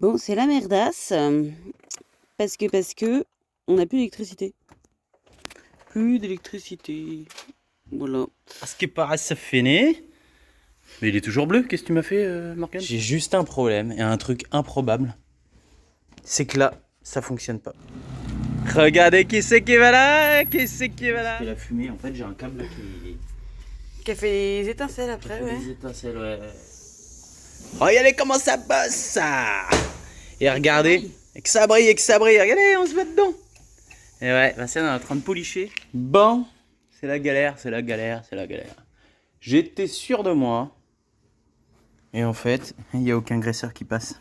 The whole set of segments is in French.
Bon, c'est la merdasse, parce que on n'a plus d'électricité. Plus d'électricité. Voilà. À ce qui paraît, ça fini. Mais il est toujours bleu. Qu'est-ce que tu m'as fait, Morgane? J'ai juste un problème et un truc improbable. C'est que là, ça fonctionne pas. Regardez qui c'est qui va là. Qui c'est qui va là. C'est la fumée. En fait, j'ai un câble là Qui a fait des étincelles qui après, fait ouais. des étincelles, ouais. Regardez comment ça bosse, ça. Et regardez. Et que ça brille, et que ça brille. Regardez, on se met dedans. Et ouais, Vincent est en train de policher. Bon, c'est la galère, c'est la galère, c'est la galère. J'étais sûr de moi. Et en fait, il n'y a aucun graisseur qui passe.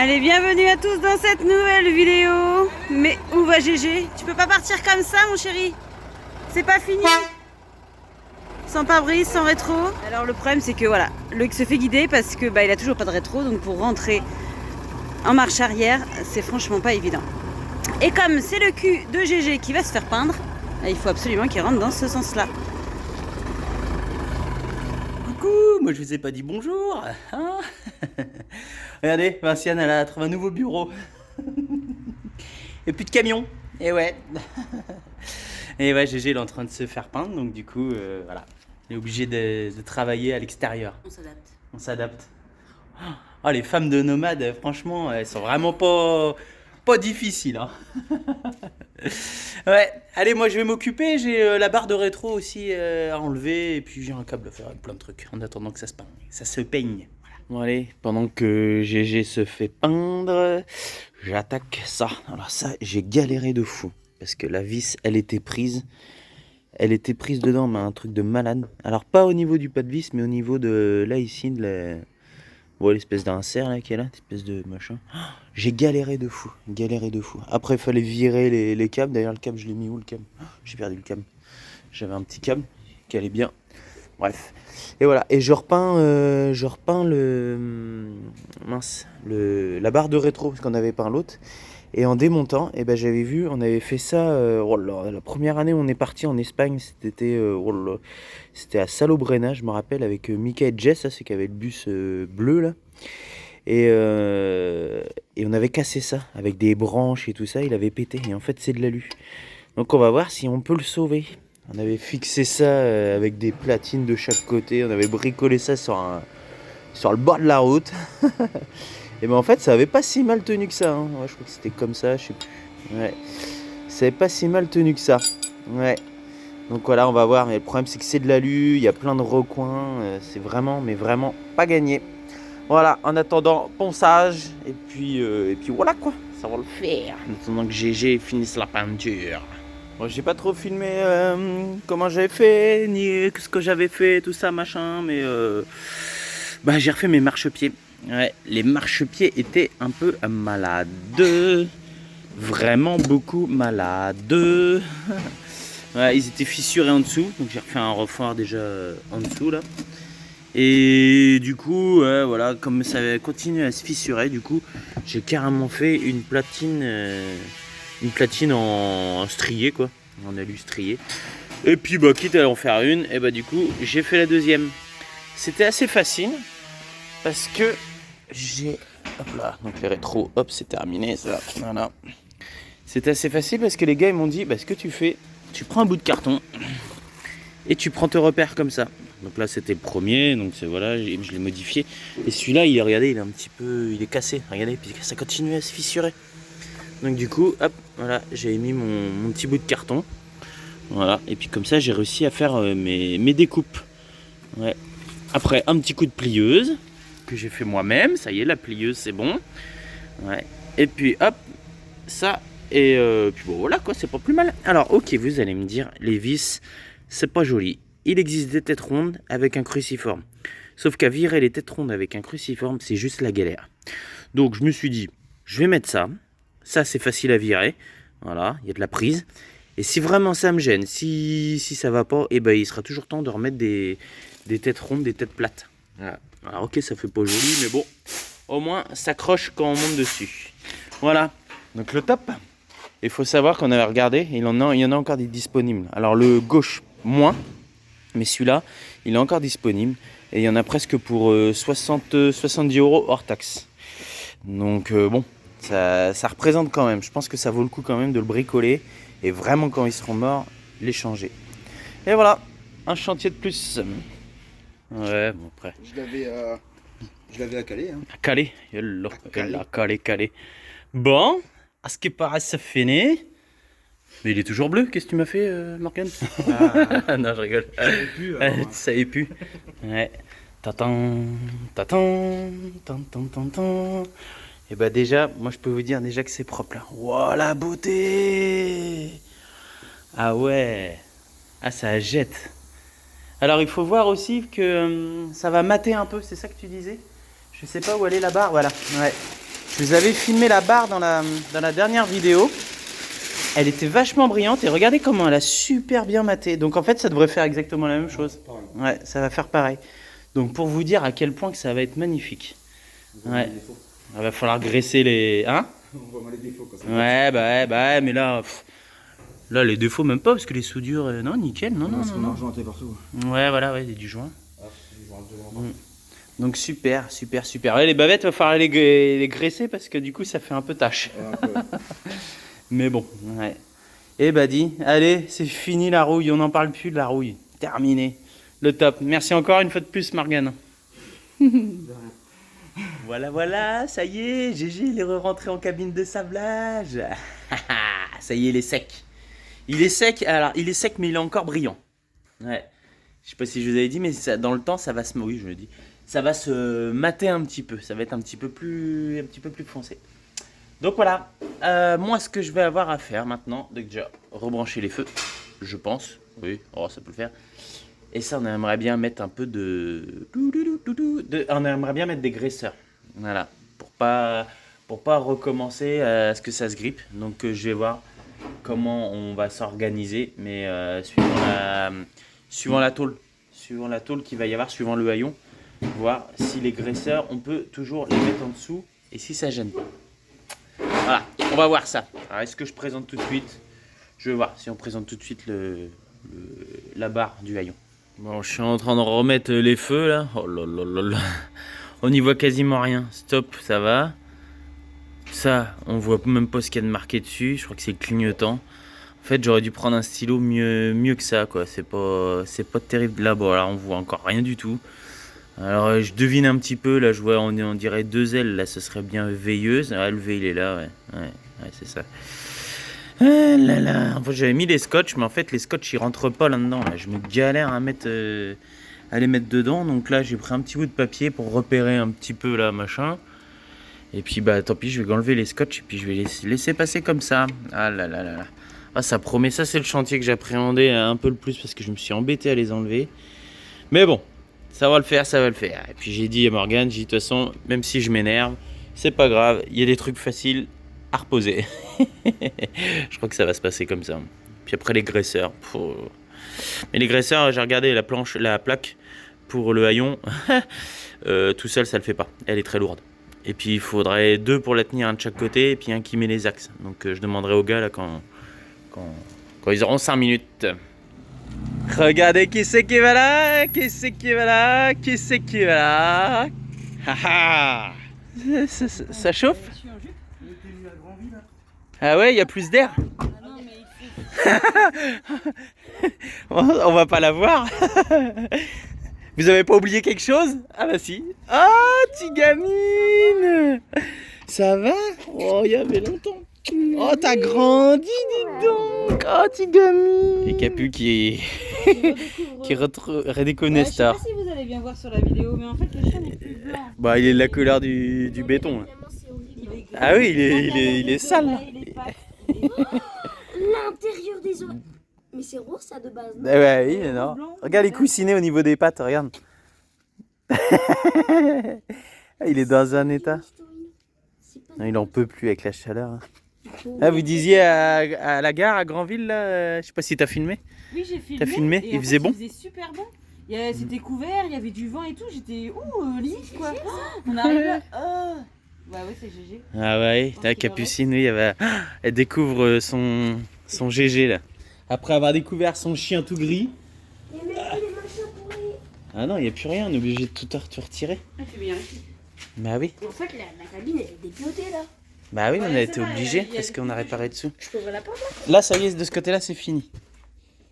Allez, bienvenue à tous dans cette nouvelle vidéo. Mais où va Gégé? Tu peux pas partir comme ça, mon chéri? C'est pas fini. Sans pare-brise, sans rétro. Alors le problème, c'est que voilà, Loïc se fait guider parce que il a toujours pas de rétro, donc pour rentrer en marche arrière, c'est franchement pas évident. Et comme c'est le cul de Gégé qui va se faire peindre, il faut absolument qu'il rentre dans ce sens-là. Coucou, moi je vous ai pas dit bonjour. Hein. Regardez, Vinciane, elle a trouvé un nouveau bureau. Et plus de camion. Et ouais. Et ouais, GG il est en train de se faire peindre, donc du coup, voilà. Il est obligé de travailler à l'extérieur. On s'adapte. On s'adapte. Oh, les femmes de nomades, franchement, elles sont vraiment pas difficiles. Hein. Ouais, allez, moi je vais m'occuper. J'ai la barre de rétro aussi à enlever. Et puis j'ai un câble à faire, plein de trucs. En attendant que ça se peigne. Ça se peigne. Voilà. Bon, allez, pendant que GG se fait peindre, j'attaque ça. Alors, ça, j'ai galéré de fou. Parce que la vis, elle était prise. Elle était prise dedans, mais un truc de malade. Alors, pas au niveau du pas de vis, mais au niveau de là, ici, de la. Voilà, l'espèce d'insert là qui est là, espèce de machin. J'ai galéré de fou, galéré de fou. Après, il fallait virer les câbles. D'ailleurs, le câble, je l'ai mis où le câble? J'ai perdu le câble. J'avais un petit câble qui allait bien. Bref. Et voilà. Et je repeins la barre de rétro parce qu'on avait peint l'autre. Et en démontant, j'avais vu, on avait fait ça. La première année où on est parti en Espagne, c'était à Salobrenna, je me rappelle, avec Mika et Jess, ça, c'est qui avait le bus bleu là. Et on avait cassé ça avec des branches et tout ça, il avait pété. Et en fait, c'est de l'alu. Donc on va voir si on peut le sauver. On avait fixé ça avec des platines de chaque côté, on avait bricolé ça sur le bord de la route. Et en fait, ça avait pas si mal tenu que ça. Hein. Ouais, je crois que c'était comme ça, je sais plus. Ouais. Ça avait pas si mal tenu que ça. Ouais. Donc voilà, on va voir. Mais le problème, c'est que c'est de l'alu, il y a plein de recoins. C'est vraiment, mais vraiment pas gagné. Voilà, en attendant, ponçage. Et puis voilà quoi. Ça va le faire. En attendant que GG finisse la peinture. Bon, j'ai pas trop filmé comment j'avais fait, ni ce que j'avais fait, tout ça, machin. Mais j'ai refait mes marchepieds. Ouais, les marchepieds étaient un peu malades. Vraiment beaucoup malades. Ouais, ils étaient fissurés en dessous. Donc j'ai refait un refroid déjà en dessous là. Et du coup, voilà, comme ça continue à se fissurer, du coup, j'ai carrément fait une platine en strié quoi. En alu strié. Et puis quitte à en faire une, et du coup, j'ai fait la deuxième. C'était assez facile. Parce que j'ai... Hop là, donc les rétros, hop, c'est terminé, ça. Voilà. C'était assez facile parce que les gars, ils m'ont dit, ce que tu fais, tu prends un bout de carton et tu prends tes repères comme ça. Donc là, c'était le premier, donc voilà, je l'ai modifié. Et celui-là, regardez, il est un petit peu... Il est cassé, regardez, puis ça continue à se fissurer. Donc du coup, hop, voilà, j'avais mis mon petit bout de carton. Voilà, et puis comme ça, j'ai réussi à faire mes découpes. Ouais. Après, un petit coup de plieuse que j'ai fait moi-même, ça y est, la plieuse c'est bon. Ouais. Et puis hop, ça, et puis bon voilà quoi, c'est pas plus mal. Alors ok, vous allez me dire, les vis, c'est pas joli. Il existe des têtes rondes avec un cruciforme. Sauf qu'à virer les têtes rondes avec un cruciforme, c'est juste la galère. Donc je me suis dit, je vais mettre ça, Ça, c'est facile à virer. Voilà, il y a de la prise. Et si vraiment ça me gêne, si ça va pas, et ben il sera toujours temps de remettre des têtes rondes, des têtes plates. Voilà. Alors ok, ça fait pas joli, mais bon, au moins ça croche quand on monte dessus. Voilà, donc le top. Il faut savoir qu'on avait regardé, il y en a encore des disponibles. Alors le gauche, moins, mais celui-là, il est encore disponible. Et il y en a presque pour 70 € hors taxe. Donc bon, ça représente quand même. Je pense que ça vaut le coup quand même de le bricoler. Et vraiment, quand ils seront morts, les changer. Et voilà, un chantier de plus. Ouais, bon après. Je l'avais à Calais. Hein. À Calais. Calais. Bon, à ce qui paraît, c'est fini. Mais il est toujours bleu. Qu'est-ce que tu m'as fait, Morgan? Non, je rigole. Ça y est plus. Ouais. Tatan. Et bah déjà, moi je peux vous dire déjà que c'est propre là. Wow, la beauté! Ah ouais. Ah, ça jette. Alors il faut voir aussi que ça va mater un peu, c'est ça que tu disais? Je sais pas où elle est la barre, voilà. Ouais. Je vous avais filmé la barre dans la dernière vidéo. Elle était vachement brillante et regardez comment elle a super bien maté. Donc en fait ça devrait faire exactement la même chose. Ouais, ça va faire pareil. Donc pour vous dire à quel point que ça va être magnifique. Ouais. Il va falloir graisser les... Hein? On voit mal les défauts quand ça. Ouais, mais là... Là les défauts même pas parce que les soudures... Non, nickel, non. Argenté partout. Ouais, voilà, ouais, il y a du joint. Donc super. Ouais, les bavettes, il va falloir les graisser parce que du coup ça fait un peu tâche. Ouais, Mais bon, ouais. Et bah dis, allez, c'est fini la rouille, on n'en parle plus de la rouille. Terminé. Le top. Merci encore une fois de plus, Morgane. Voilà, ça y est, GG, il est rentré en cabine de sablage. Ça y est, il est sec. Il est sec, alors il est sec, mais il est encore brillant. Ouais. Je sais pas si je vous avais dit, mais ça, dans le temps, ça va se... Oui, je le dis. Ça va se mater un petit peu. Ça va être un petit peu plus foncé. Donc voilà. Moi, ce que je vais avoir à faire maintenant, donc déjà rebrancher les feux, je pense. Oui, oh, ça peut le faire. Et ça, on aimerait bien mettre un peu on aimerait bien mettre des graisseurs. Voilà. Pour pas recommencer à ce que ça se grippe. Donc je vais voir comment on va s'organiser. Mais suivant la tôle qu'il va y avoir, suivant le haillon. Voir si les graisseurs, on peut toujours les mettre en dessous. Et si ça gêne pas. Voilà. On va voir ça. Alors, est-ce que je présente tout de suite? Je vais voir si on présente tout de suite la barre du haillon. Bon, je suis en train de remettre les feux là. Oh là là là là. On n'y voit quasiment rien. Stop, ça va. Ça, on voit même pas ce qu'il y a de marqué dessus. Je crois que c'est clignotant. En fait, j'aurais dû prendre un stylo mieux que ça, quoi. C'est pas terrible là. Bon, là, on voit encore rien du tout. Alors, je devine un petit peu. Là, je vois, on dirait deux ailes. Là, ce serait bien veilleuse. Ah, le V, il est là, ouais, c'est ça. Ah là là. En fait, j'avais mis les scotch, mais en fait, les scotch, ils rentrent pas là-dedans. Là. Je me galère à les mettre dedans. Donc là, j'ai pris un petit bout de papier pour repérer un petit peu là, machin. Et puis, bah, tant pis, je vais enlever les scotch et puis je vais laisser passer comme ça. Ah là là là là. Ah, ça promet. Ça, c'est le chantier que j'appréhendais un peu le plus parce que je me suis embêté à les enlever. Mais bon, ça va le faire. Et puis, j'ai dit à Morgane, de toute façon, même si je m'énerve, c'est pas grave. Il y a des trucs faciles à reposer. Je crois que ça va se passer comme ça. Puis après les graisseurs. Mais les graisseurs, j'ai regardé la plaque pour le haillon. Tout seul, ça le fait pas. Elle est très lourde. Et puis il faudrait deux pour la tenir, un de chaque côté, et puis un qui met les axes. Donc je demanderai aux gars là quand ils auront 5 minutes. Regardez qui c'est qui va là. Ça chauffe. Ah ouais, il y a plus d'air. Ah non, mais il faut... On va pas la voir. Vous avez pas oublié quelque chose? Ah bah si. Oh, Tigamine. Ça va? Oh, il y avait longtemps. Oh, t'as grandi, dis donc. Oh, Tigamine. Et Capu qui redécouvre Nestor. Je sais pas si vous allez bien voir sur la vidéo, mais en fait le chien n'est plus blanc. Bah, il est de la couleur du béton. Ah oui, il est sale. L'intérieur des oreilles. Mais c'est rose ça de base. Non Ouais, oui, non. Regarde les coussinets au niveau des pattes, regarde. Il est dans un état. Non, il en peut plus avec la chaleur. Du coup, Ah, vous disiez à la gare, à Granville, là, je sais pas si t'as filmé. Oui, j'ai filmé. T'as filmé? Et Il en faisait fait, bon? Il faisait super bon. C'était couvert, il y avait du vent et tout. J'étais limite quoi. On arrive là. Bah ouais, c'est GG. Ah ouais, pense t'as qu'il Capucine, oui, elle découvre son GG là. Après avoir découvert son chien tout gris. mais même les machins pourris. Ah non, il n'y a plus rien, on est obligé de tout retirer. Ah, c'est bien ici. Bah oui. En fait, la cabine, elle est dépilotée là. Bah oui, mais Ouais, on a c'est été vrai, obligé il y a parce des qu'on a trucs réparé dessous. Je peux ouvrir la porte là. Là, ça y est, de ce côté-là, c'est fini.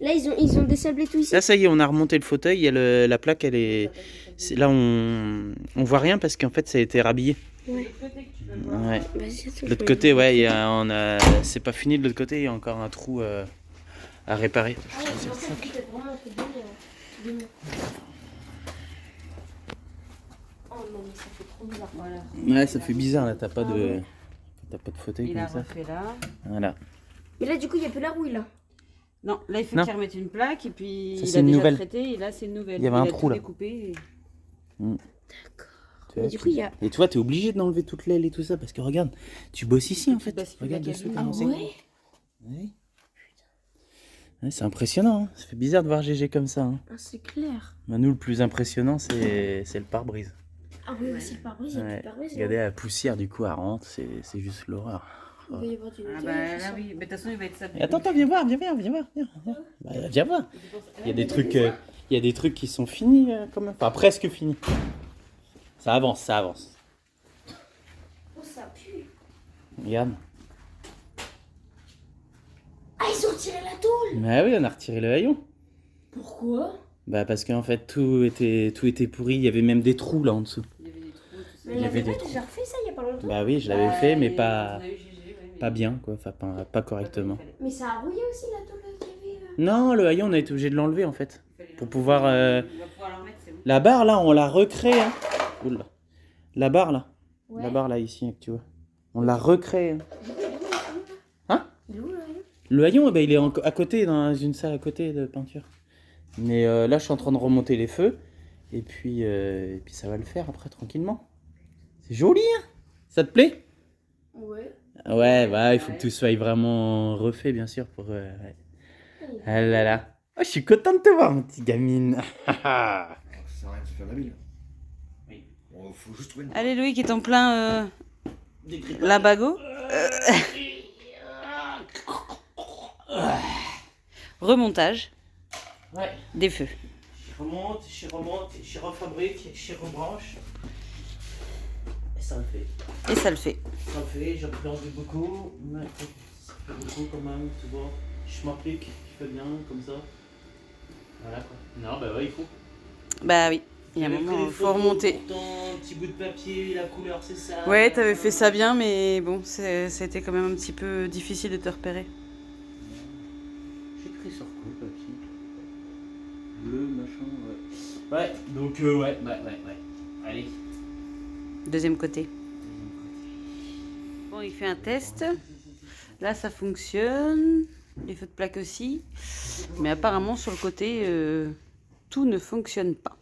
Là, ils ont désablé tout ici. Là, ça y est, on a remonté le fauteuil, il y a la plaque, elle est... Là, on voit rien parce qu'en fait, ça a été rhabillé. Ouais. Ouais. Vas-y, attends, De l'autre côté, ouais, c'est pas fini de l'autre côté, il y a encore un trou à réparer. Ah ouais, c'est en fait, peut-être vraiment un truc de mien. Oh non, mais ça fait trop bizarre. Voilà. Ouais, ça fait bizarre là, t'as pas de fauteuil Il a comme ça. refait là. Voilà. Mais là, du coup, il n'y a plus la rouille là. Non, là il faut Non. qu'il remette une plaque et puis Ça, il c'est a une déjà nouvelle. traité et là c'est une nouvelle. Il y avait un a trou, tout là. découpé et- D'accord. Tu Mais vois, du coup, il y a. Et toi, t'es obligé d'enlever toute l'aile et tout ça parce que regarde, tu bosses ici en fait. bascules la Regarde dessous cabine. comment Ah c'est. ouais. Ouais. Ouais, c'est impressionnant, hein. Ça fait bizarre de voir GG comme ça. Hein. Ah, c'est clair. Bah, nous, le plus impressionnant, c'est le pare-brise. Ah oui, c'est le pare-brise, il y a plus Ouais. de pare-brise. Regardez la poussière du coup, elle rentre, c'est juste l'horreur. Il va y avoir du Ah nettoyage, bah tout ça. là oui, mais de toute façon il va être sablé. Attends, viens voir. Bah, viens voir. Il y a des trucs, qui sont finis quand même. Enfin, presque finis. Ça avance. Oh, ça pue. Regarde. Ah, ils ont retiré la tôle. Bah oui, on a retiré le haillon. Pourquoi? Bah parce qu'en fait tout était pourri, il y avait même des trous là en dessous. Il y avait des trous, tout ça. Mais Il y il avait avait des pas déjà refait ça il y a pas longtemps. Bah oui, je l'avais fait mais et pas on a eu GG, ouais, mais- pas bien quoi, enfin pas correctement. Mais ça a rouillé aussi la tôle qu'il y avait. Non, le haillon on a été obligé de l'enlever en fait. Pour pouvoir On va pouvoir la remettre, c'est bon. la barre là, on l'a recréée hein. Oula. La barre là. Ouais. La barre là ici que tu vois. On l'a recréée. Hein. Hein? Il est où là? Le haillon, eh ben, il est à côté, dans une salle à côté de peinture. Mais là, je suis en train de remonter les feux. Et puis ça va le faire après, tranquillement. C'est joli, hein? Ça te plaît? Ouais. Ouais, bah, il faut que tout soit vraiment refait, bien sûr. Pour, ouais. Ah là là. Oh, je suis content de te voir, mon petit gamine. Ça sert à rien de se faire la bille. Oui. Bon, faut juste trouver une. Allez Louis qui est en plein labago. Remontage Ouais. des feux. Je remonte, je refabrique, je rebranche. Et ça le fait. Et ça le fait. Ça le fait, j'appréhende beaucoup. Mais ça fait beaucoup quand même, tu vois. Je m'applique, je fais bien, comme ça. Voilà quoi. Non, bah ouais, il faut. Bah oui, il y a un J'avais pris moment, des il faut photos, remonter. Pourtant, un petit bout de papier, la couleur c'est ça. Ouais, t'avais fait ça bien, mais bon, c'était quand même un petit peu difficile de te repérer. J'ai pris sur quoi le papier? Bleu, machin, ouais. Ouais, donc ouais. Allez. Deuxième côté. Bon, il fait un test. Là, ça fonctionne. Les feux de plaque aussi. Mais apparemment, sur le côté, tout ne fonctionne pas.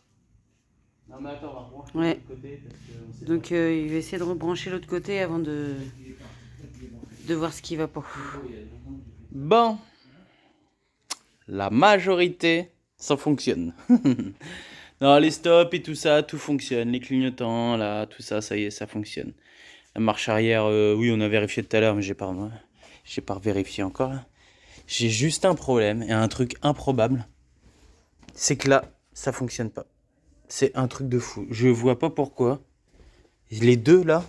Non mais attends, on va rebrancher Ouais. de l'autre côté parce qu'on sait Donc, il va essayer de rebrancher l'autre côté avant de voir ce qui va pas. Bon, la majorité, ça fonctionne. Non, les stops et tout ça, tout fonctionne. Les clignotants, là, tout ça, ça y est, ça fonctionne. La marche arrière, oui, on a vérifié tout à l'heure, mais j'ai pas vérifié encore. Là. J'ai juste un problème et un truc improbable. C'est que là, ça fonctionne pas. C'est un truc de fou. Je vois pas pourquoi. Les deux, là,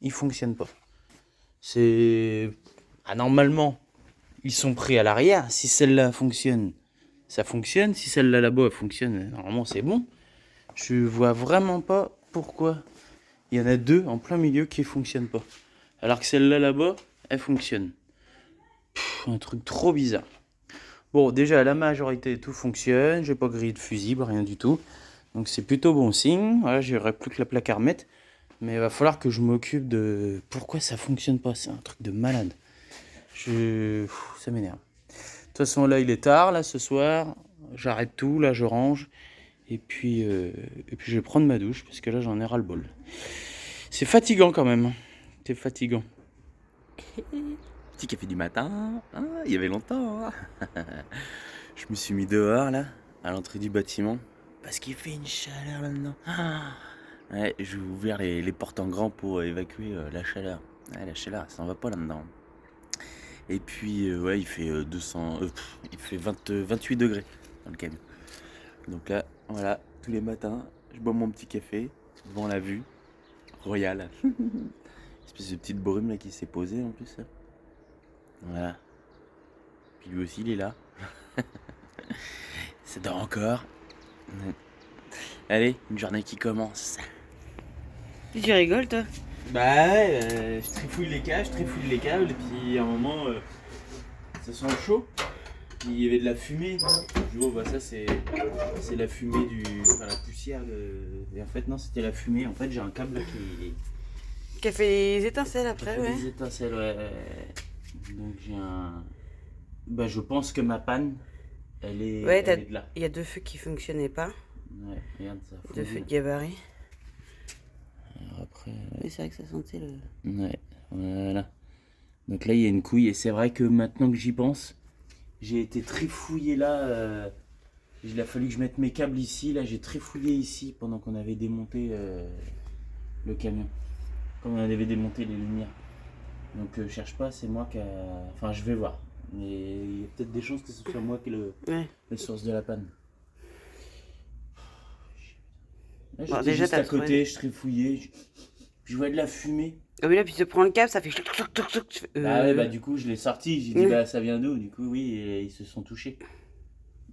ils fonctionnent pas. C'est... Ah, normalement, ils sont pris à l'arrière. Si celle-là fonctionne, ça fonctionne. Si celle-là là-bas fonctionne, normalement c'est bon. Je vois vraiment pas pourquoi il y en a deux en plein milieu qui fonctionnent pas. Alors que celle-là là-bas, elle fonctionne. Un truc trop bizarre. Bon, déjà la majorité tout fonctionne. J'ai pas grillé de fusible, rien du tout. Donc c'est plutôt bon signe. Voilà, j'aurais plus que la plaque à remettre. Mais il va falloir que je m'occupe de pourquoi ça fonctionne pas. C'est un truc de malade. Ça m'énerve. De toute façon, là, il est tard, là, ce soir. J'arrête tout, là, je range. Et puis je vais prendre ma douche, parce que là, j'en ai ras-le-bol. C'est fatigant, quand même. C'est fatigant. Petit café du matin. Ah, il y avait longtemps. Hein. Je me suis mis dehors là, à l'entrée du bâtiment, parce qu'il fait une chaleur là-dedans. Ah. Ouais, j'ai ouvert les portes en grand pour évacuer la chaleur. Ouais, la chaleur, ça s'en va pas là-dedans. Et puis, ouais, il fait 28 degrés dans le camion. Donc là, voilà, tous les matins, je bois mon petit café devant la vue royale. Espèce de petite brume là qui s'est posée en plus. Là. Voilà. Puis lui aussi, il est là. Ça dort encore. Allez, une journée qui commence. Tu rigoles, toi? Bah ouais, je trifouille les câbles, et puis à un moment, ça sent chaud. Puis il y avait de la fumée. Je vois, bah ça c'est la fumée enfin la poussière. Et en fait non, c'était la fumée. En fait j'ai un câble là Qui a fait des étincelles qui a après, fait ouais. des étincelles, ouais. Donc j'ai un... Bah je pense que ma panne, elle est, Ouais, elle est de là. il y a deux feux qui fonctionnaient pas. Ouais, regarde ça. Deux feux de gabarit. Alors après... Oui, c'est vrai que ça sentait le... Ouais, voilà. Donc là, il y a une couille. Et c'est vrai que maintenant que j'y pense, j'ai été trifouillé là. Il a fallu que je mette mes câbles ici. Là, j'ai trifouillé ici pendant qu'on avait démonté le camion. Quand on avait démonté les lumières. Donc, cherche pas, c'est moi qui a... Enfin, je vais voir. Mais il y a peut-être des chances que ce soit moi qui est la source de la panne. Là, j'étais déjà, juste t'as à côté, trouvé. je trifouillais. Je voyais de la fumée. Ah oui, là, puis tu te prends le câble, ça fait... Bah ouais, bah du coup je l'ai sorti, j'ai dit bah ça vient d'où? Du coup oui, et ils se sont touchés.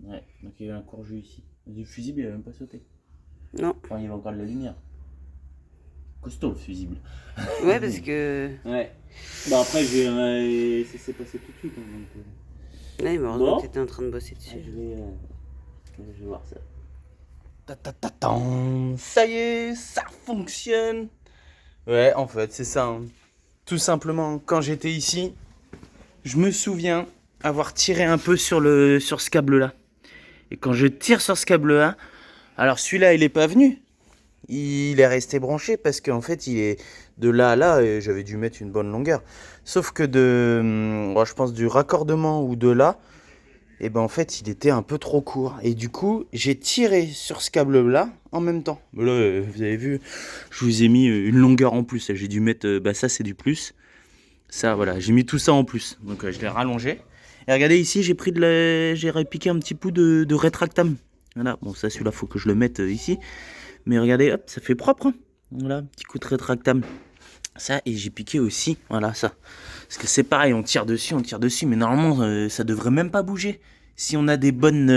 Ouais, donc il y avait un court-jus ici. Du fusible il a même pas sauté. Non. Enfin il y avait encore de la lumière. Costaud le fusible. Ouais, parce que... Ouais. Bah après ça s'est passé tout de suite. Hein, donc, Ouais, mais heureusement bon. que t'étais en train de bosser dessus. je vais voir ça. Ça y est, ça fonctionne. Ouais, en fait, c'est ça. Hein. Tout simplement, quand j'étais ici, je me souviens avoir tiré un peu sur ce câble-là. Et quand je tire sur ce câble-là, alors celui-là, il n'est pas venu. Il est resté branché parce qu'en fait, il est de là à là, et j'avais dû mettre une bonne longueur. Sauf que je pense du raccordement ou de là, et ben en fait, il était un peu trop court. Et du coup, j'ai tiré sur ce câble-là en même temps. Mais là, vous avez vu, je vous ai mis une longueur en plus. J'ai dû mettre, ça c'est du plus. Ça, voilà, j'ai mis tout ça en plus. Donc je l'ai rallongé. Et regardez ici, j'ai repiqué un petit bout de rétractable. Voilà, bon ça celui-là, faut que je le mette ici. Mais regardez, hop, ça fait propre. Hein. Voilà, petit coup de rétractable. Ça, et j'ai piqué aussi, voilà ça. Parce que c'est pareil, on tire dessus, mais normalement ça devrait même pas bouger si on a des bonnes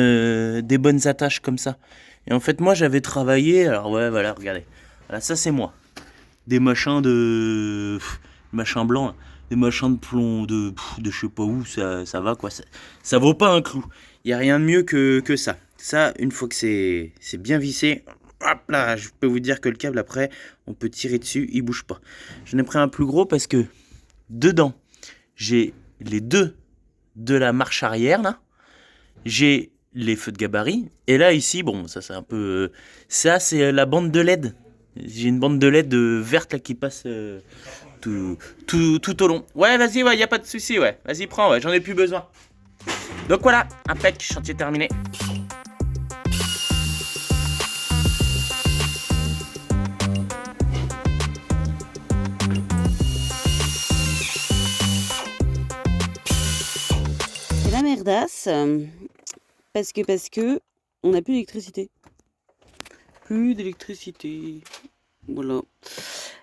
attaches comme ça. Et en fait moi j'avais travaillé, alors ouais voilà, regardez. Voilà, ça c'est moi. Des machins machins blancs, hein. Des machins de plomb, de je sais pas où, ça va quoi. Ça vaut pas un clou. Il y a rien de mieux que ça. Ça, une fois que c'est bien vissé, hop là, je peux vous dire que le câble après, on peut tirer dessus, il bouge pas. J'en ai pris un plus gros parce que dedans, j'ai les deux de la marche arrière là. J'ai les feux de gabarit. Et là ici, bon, ça c'est un peu... ça c'est la bande de LED. J'ai une bande de LED verte là qui passe tout au long. Ouais, vas-y, ouais, y a pas de souci, ouais. Vas-y, prends, ouais, j'en ai plus besoin. Donc voilà, impec, chantier terminé. C'est la merdasse. Parce que on n'a plus d'électricité. Plus d'électricité. Voilà.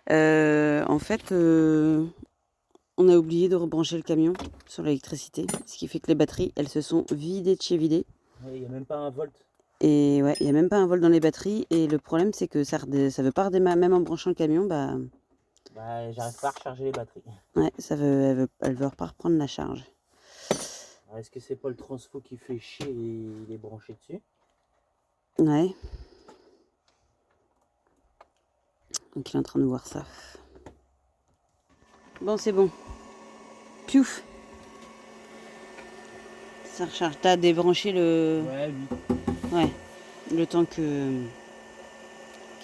En fait, on a oublié de rebrancher le camion sur l'électricité. Ce qui fait que les batteries, elles se sont vidées de chez vidées. Il n'y a même pas un volt. Et ouais, il n'y a même pas un volt dans les batteries. Et le problème, c'est que ça veut pas redémarrer. Même en branchant le camion, J'arrive pas à recharger les batteries. ouais, elle veut pas reprendre la charge. Est-ce que c'est pas le transfo qui fait chier et il est branché dessus? Ouais. Donc il est en train de voir ça. Bon, c'est bon. Piouf. Ça recharge. T'as débranché le... Ouais, oui. Ouais. Le temps qu'elle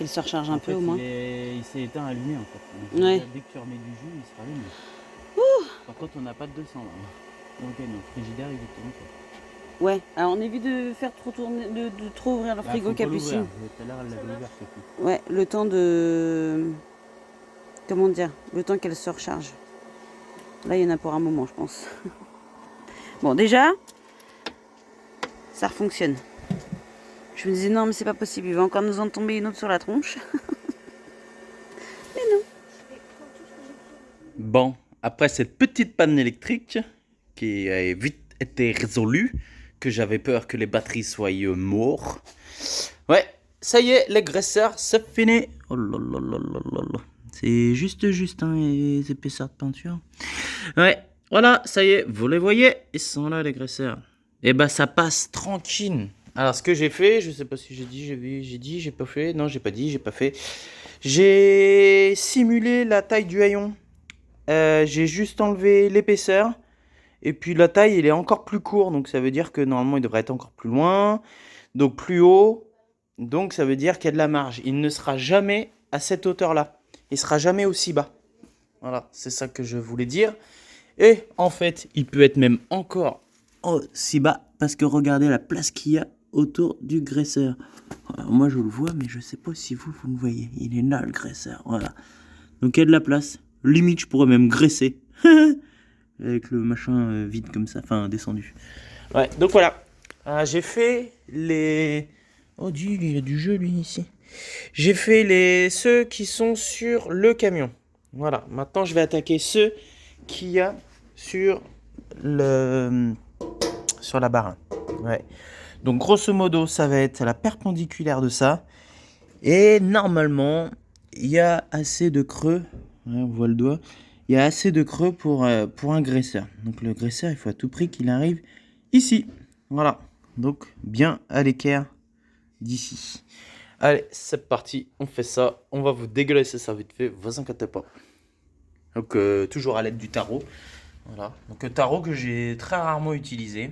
se recharge un peu au moins. Il s'est éteint allumé en fait. Ouais. Dès que tu remets du jus, il se rallume. Par contre, on n'a pas de 200 là. Donc, non, frigidaire, il est tourné. Ouais, alors on évite de faire trop tourner, de trop ouvrir le frigo Capucine. Tout à l'heure, elle l'avait ouvert, c'est tout. Ouais, le temps de... Comment dire? Le temps qu'elle se recharge. Là, il y en a pour un moment, je pense. Bon, déjà, ça fonctionne. Je me disais, non, mais c'est pas possible, il va encore nous en tomber une autre sur la tronche. Mais non. Bon, après cette petite panne électrique, qui a vite été résolue, que j'avais peur que les batteries soient mortes. Ouais, ça y est, les graisseurs, c'est fini. Oh là là là là là là. C'est juste, hein, les épaisseurs de peinture. Ouais, voilà, ça y est, vous les voyez, ils sont là, les graisseurs. Et bah, ça passe tranquille. Alors, ce que j'ai fait, je sais pas si j'ai dit, j'ai pas fait. Non, j'ai pas dit, j'ai pas fait. J'ai simulé la taille du haillon. J'ai juste enlevé l'épaisseur. Et puis la taille, il est encore plus court. Donc ça veut dire que normalement, il devrait être encore plus loin. Donc plus haut. Donc ça veut dire qu'il y a de la marge. Il ne sera jamais à cette hauteur-là. Il sera jamais aussi bas. Voilà, c'est ça que je voulais dire. Et en fait, il peut être même encore aussi bas. Parce que regardez la place qu'il y a autour du graisseur. Alors, moi, je le vois, mais je sais pas si vous le voyez. Il est là, le graisseur. Voilà. Donc il y a de la place. Limite, je pourrais même graisser. Avec le machin vide comme ça, enfin descendu. Ouais, donc voilà. J'ai fait les... Oh, dis, il y a du jeu, lui, ici. J'ai fait ceux qui sont sur le camion. Voilà, maintenant je vais attaquer ceux qu'il y a sur la barre. Ouais. Donc grosso modo, ça va être la perpendiculaire de ça. Et normalement, il y a assez de creux. Ouais, on voit le doigt. Il y a assez de creux pour un graisseur. Donc le graisseur, il faut à tout prix qu'il arrive ici. Voilà. Donc bien à l'équerre d'ici. Allez, c'est parti. On fait ça. On va vous dégueulasser ça vite fait. Vous inquiétez pas. Donc toujours à l'aide du tarot. Voilà. Donc un tarot que j'ai très rarement utilisé.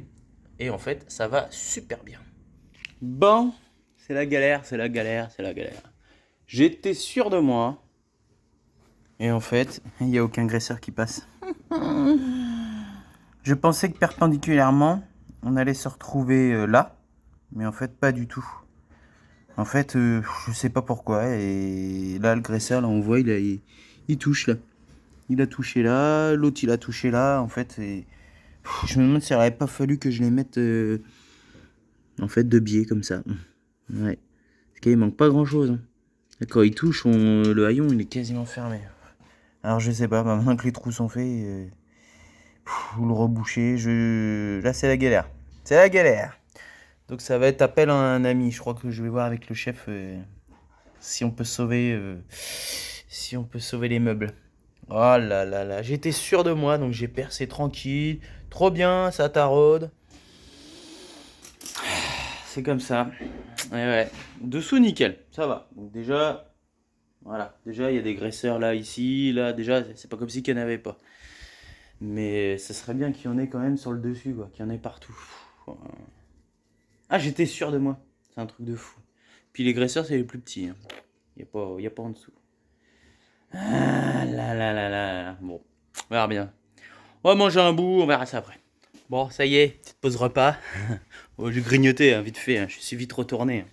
Et en fait, ça va super bien. Bon, c'est la galère, c'est la galère, c'est la galère. J'étais sûr de moi. Et en fait, il n'y a aucun graisseur qui passe. Je pensais que perpendiculairement, on allait se retrouver là. Mais en fait, pas du tout. En fait, je sais pas pourquoi. Et là, le graisseur, là, on voit, il touche là. Il a touché là, l'autre, il a touché là. En fait, je me demande s'il n'aurait pas fallu que je les mette en fait de biais comme ça. Ouais. Parce qu'il manque pas grand-chose. Hein. Quand il touche, le haillon, il est quasiment fermé. Alors je sais pas, maintenant que les trous sont faits, vous le rebouchez, là c'est la galère. C'est la galère. Donc ça va être appel à un ami, je crois que je vais voir avec le chef si on peut sauver les meubles. Oh là là là, j'étais sûr de moi, donc j'ai percé tranquille. Trop bien, ça taraude. C'est comme ça. Ouais. Dessous nickel, ça va. Donc déjà... Voilà, déjà il y a des graisseurs là, ici, là, déjà c'est pas comme si qu'il n'y en avait pas. Mais ça serait bien qu'il y en ait quand même sur le dessus, quoi, qu'il y en ait partout. Ah, j'étais sûr de moi, c'est un truc de fou. Puis les graisseurs c'est les plus petits, hein. Il n'y a pas en dessous. Ah là là là là, bon, on verra bien. On va manger un bout, on verra ça après. Bon, ça y est, petite pause repas. Oh, j'ai grignoté, hein, vite fait, hein. Je suis vite retourné.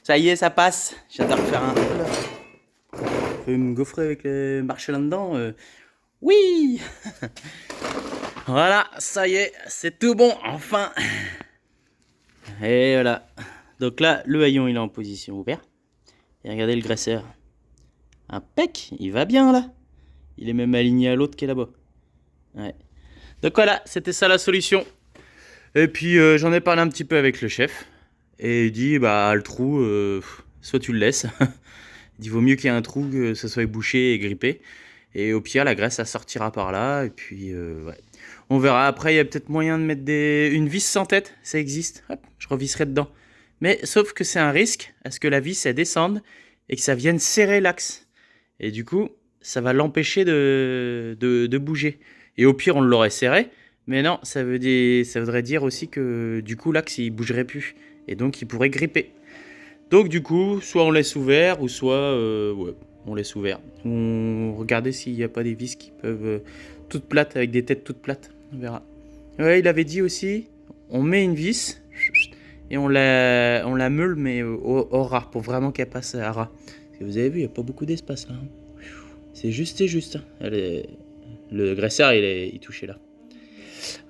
Ça y est, ça passe. J'adore faire un... Je vais me gaufrer avec le marché là-dedans. Oui. Voilà, ça y est, c'est tout bon, enfin. Et voilà. Donc là, le haillon, il est en position ouverte. Et regardez le graisseur. Impec, il va bien là. Il est même aligné à l'autre qui est là-bas. Ouais. Donc voilà, c'était ça la solution. Et puis j'en ai parlé un petit peu avec le chef. Et il dit, bah le trou, soit tu le laisses. Il dit, vaut mieux qu'il y ait un trou que ça soit bouché et grippé. Et au pire, la graisse, ça sortira par là. Et puis, ouais. On verra. Après, il y a peut-être moyen de mettre une vis sans tête. Ça existe. Hop, je revisserai dedans. Mais sauf que c'est un risque à ce que la vis, elle descende et que ça vienne serrer l'axe. Et du coup, ça va l'empêcher de bouger. Et au pire, on l'aurait serré. Mais non, ça voudrait dire aussi que du coup, l'axe, il bougerait plus. Et donc, il pourrait gripper. Donc, du coup, soit on laisse ouvert, ou soit, ouais, on laisse ouvert. On regardait s'il n'y a pas des vis qui peuvent toutes plates, avec des têtes toutes plates. On verra. Ouais, il avait dit aussi, on met une vis et on la meule, mais au ras, pour vraiment qu'elle passe à ras. Parce que vous avez vu, il n'y a pas beaucoup d'espace là. Hein. C'est juste et juste. Le graisseur, il touchait là.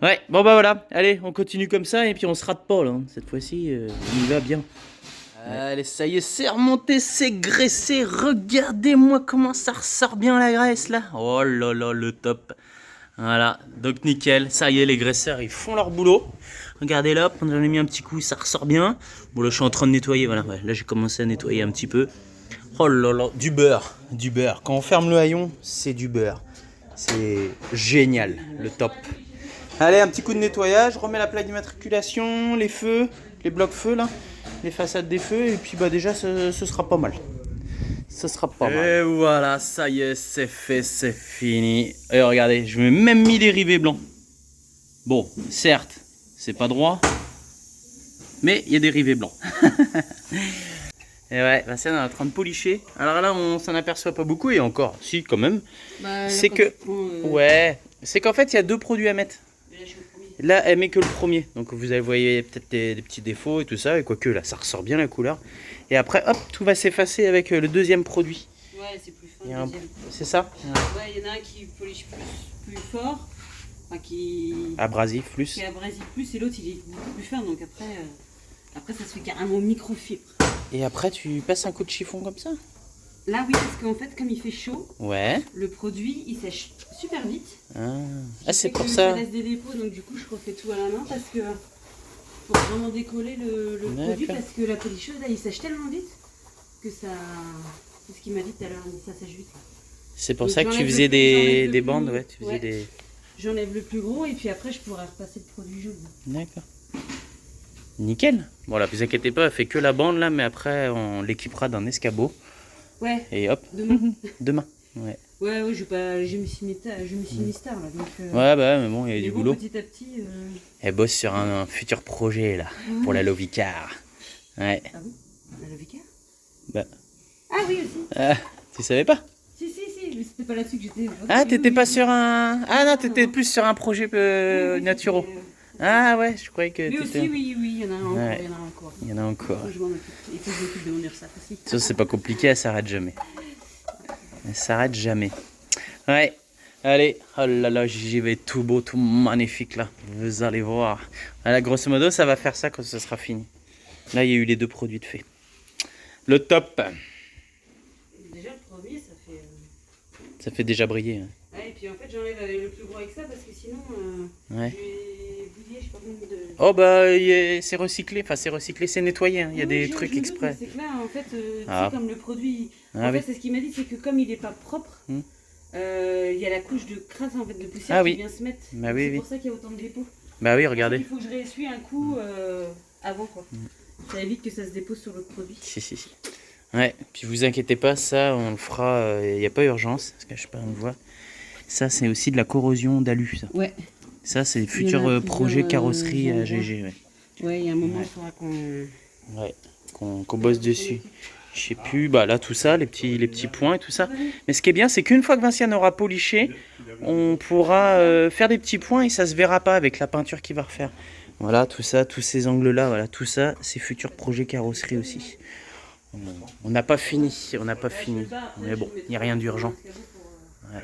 Ouais, bon bah voilà. Allez, on continue comme ça et puis on se rate pas là. Hein. Cette fois-ci, on y va bien. Allez, ça y est, c'est remonté, c'est graissé. Regardez-moi comment ça ressort bien la graisse là. Oh là là, le top. Voilà, donc nickel. Ça y est, les graisseurs, ils font leur boulot. Regardez là, j'en ai mis un petit coup, ça ressort bien. Bon là, je suis en train de nettoyer. Voilà, ouais, là j'ai commencé à nettoyer un petit peu. Oh là là, du beurre, du beurre. Quand on ferme le haillon, c'est du beurre. C'est génial, le top. Allez, un petit coup de nettoyage, remets la plaque d'immatriculation, les feux, les blocs feux là, les façades des feux, et puis bah déjà ce sera pas mal. Ce sera pas mal. Et voilà, ça y est, c'est fait, c'est fini. Et regardez, je mets même mis des rivets blancs. Bon, certes, c'est pas droit, mais il y a des rivets blancs. Et ouais, bah, c'est en train de policher. Alors là, on s'en aperçoit pas beaucoup, et encore, si, quand même. Bah, c'est que, ouais, c'est qu'en fait, il y a 2 produits à mettre. Là, elle met que le premier, donc vous allez voyez peut-être des petits défauts et tout ça, et quoique là, ça ressort bien la couleur. Et après, hop, tout va s'effacer avec le deuxième produit. Ouais, c'est plus fin. C'est ça? Ouais, il y en a un qui polish plus fort, enfin qui... Abrasif plus. Qui est abrasif plus, et l'autre il est beaucoup plus fin, donc après ça se fait carrément microfibre. Et après, tu passes un coup de chiffon comme ça? Là, oui, parce qu'en fait, comme il fait chaud, ouais, le produit il sèche super vite. Ah, c'est pour ça. Ça laisse des dépôts, donc du coup, je refais tout à la main parce que pour vraiment décoller le produit, parce que la policheuse là, il sèche tellement vite que ça. C'est ce qu'il m'a dit tout à l'heure, ça sèche vite. C'est pour donc, ça que tu faisais des bandes, ouais, tu faisais ouais. des. J'enlève le plus gros et puis après, je pourrais repasser le produit jaune. D'accord. Nickel. Voilà, vous inquiétez pas, elle fait que la bande là, mais après, on l'équipera d'un escabeau. Ouais. Et hop. Demain. Demain. Ouais. Ouais, je me suis mis star là. Donc, ouais, bah mais bon, il y a du boulot. Petit à petit. Elle bosse sur un futur projet là, pour la Lovicar. Ouais. Ah oui, la Lovicar. Bah. Ah oui aussi. Ah, tu savais pas? Si, mais c'était pas là-dessus que j'étais. Ah, t'étais pas sur un. Ah non, t'étais plus sur un projet naturel. Ah ouais, je croyais que lui aussi, oui, il y en a un encore. Ouais. Il y en a encore. Il faut que je m'occupe de mon URSAF aussi. Ça, c'est pas compliqué, elle s'arrête jamais. Elle s'arrête jamais. Ouais, allez, oh là là, j'y vais tout beau, tout magnifique là. Vous allez voir. Là, grosso modo, ça va faire ça quand ce sera fini. Là, il y a eu les 2 produits de fait. Le top. Déjà, le premier, ça fait. Ça fait déjà briller. Hein. Ouais, et puis en fait, j'enlève le plus gros avec ça parce que sinon. Ouais. Je sais pas combien de... Oh bah c'est recyclé, enfin c'est recyclé, c'est nettoyé, hein. Il y a des trucs exprès. C'est que là en fait, comme le produit, en fait c'est ce qu'il m'a dit, c'est que comme il n'est pas propre, il y a la couche de crasse en fait de poussière qui vient se mettre. Bah, c'est pour ça qu'il y a autant de dépôts. Bah oui, regardez. Il faut que je réessuie un coup avant quoi. Ça évite que ça se dépose sur le produit. Si. Ouais, puis vous inquiétez pas, ça on le fera, il n'y a pas urgence, parce que je sais pas, on le voit. Ça c'est aussi de la corrosion d'alu ça. Ouais. Ça, c'est le futur projet carrosserie à GG. Ouais, il y a un moment, il faudra qu'on bosse dessus. Je sais plus, bah là, tout ça, les petits points et tout ça. Mais ce qui est bien, c'est qu'une fois que Vinciane aura poliché, on pourra faire des petits points et ça se verra pas avec la peinture qu'il va refaire. Voilà, tout ça, tous ces angles-là, voilà, tout ça, c'est futur projet carrosserie aussi. On n'a pas fini, mais bon, il n'y a rien d'urgent. Ouais.